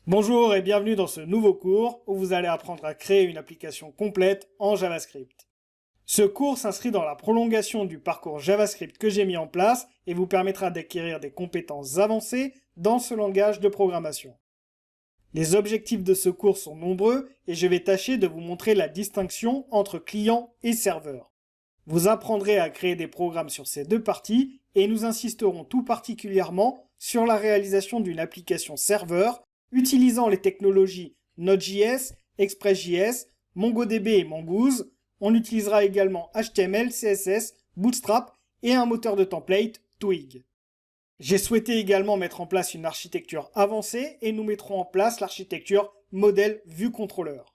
Bonjour et bienvenue dans ce nouveau cours où vous allez apprendre à créer une application complète en JavaScript. Ce cours s'inscrit dans la prolongation du parcours JavaScript que j'ai mis en place et vous permettra d'acquérir des compétences avancées dans ce langage de programmation. Les objectifs de ce cours sont nombreux et je vais tâcher de vous montrer la distinction entre client et serveur. Vous apprendrez à créer des programmes sur ces deux parties et nous insisterons tout particulièrement sur la réalisation d'une application serveur utilisant les technologies Node.js, Express.js, MongoDB et Mongoose. On utilisera également HTML, CSS, Bootstrap et un moteur de template, Twig. J'ai souhaité également mettre en place une architecture avancée et nous mettrons en place l'architecture modèle vue contrôleur.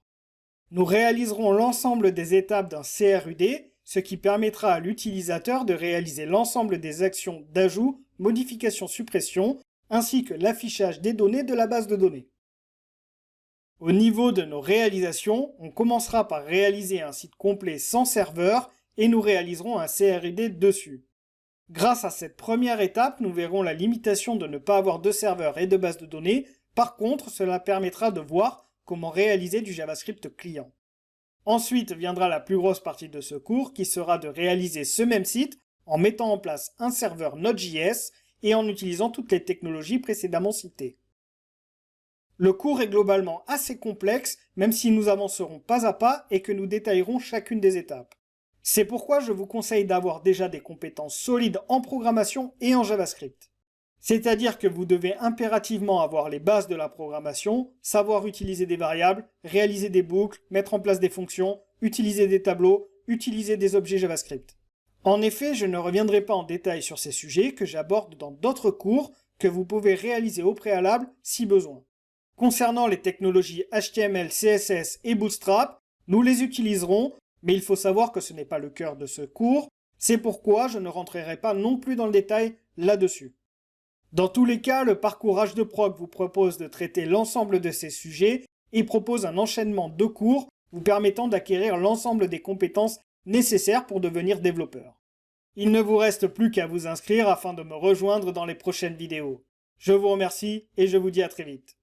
Nous réaliserons l'ensemble des étapes d'un CRUD, ce qui permettra à l'utilisateur de réaliser l'ensemble des actions d'ajout, modification, suppression, ainsi que l'affichage des données de la base de données. Au niveau de nos réalisations, on commencera par réaliser un site complet sans serveur et nous réaliserons un CRUD dessus. Grâce à cette première étape, nous verrons la limitation de ne pas avoir de serveur et de base de données. Par contre, cela permettra de voir comment réaliser du JavaScript client. Ensuite viendra la plus grosse partie de ce cours qui sera de réaliser ce même site en mettant en place un serveur Node.js et en utilisant toutes les technologies précédemment citées. Le cours est globalement assez complexe, même si nous avancerons pas à pas et que nous détaillerons chacune des étapes. C'est pourquoi je vous conseille d'avoir déjà des compétences solides en programmation et en JavaScript. C'est-à-dire que vous devez impérativement avoir les bases de la programmation, savoir utiliser des variables, réaliser des boucles, mettre en place des fonctions, utiliser des tableaux, utiliser des objets JavaScript. En effet, je ne reviendrai pas en détail sur ces sujets que j'aborde dans d'autres cours que vous pouvez réaliser au préalable si besoin. Concernant les technologies HTML, CSS et Bootstrap, nous les utiliserons, mais il faut savoir que ce n'est pas le cœur de ce cours, c'est pourquoi je ne rentrerai pas non plus dans le détail là-dessus. Dans tous les cas, le parcours H2Proc vous propose de traiter l'ensemble de ces sujets et propose un enchaînement de cours vous permettant d'acquérir l'ensemble des compétences nécessaires pour devenir développeur. Il ne vous reste plus qu'à vous inscrire afin de me rejoindre dans les prochaines vidéos. Je vous remercie et je vous dis à très vite.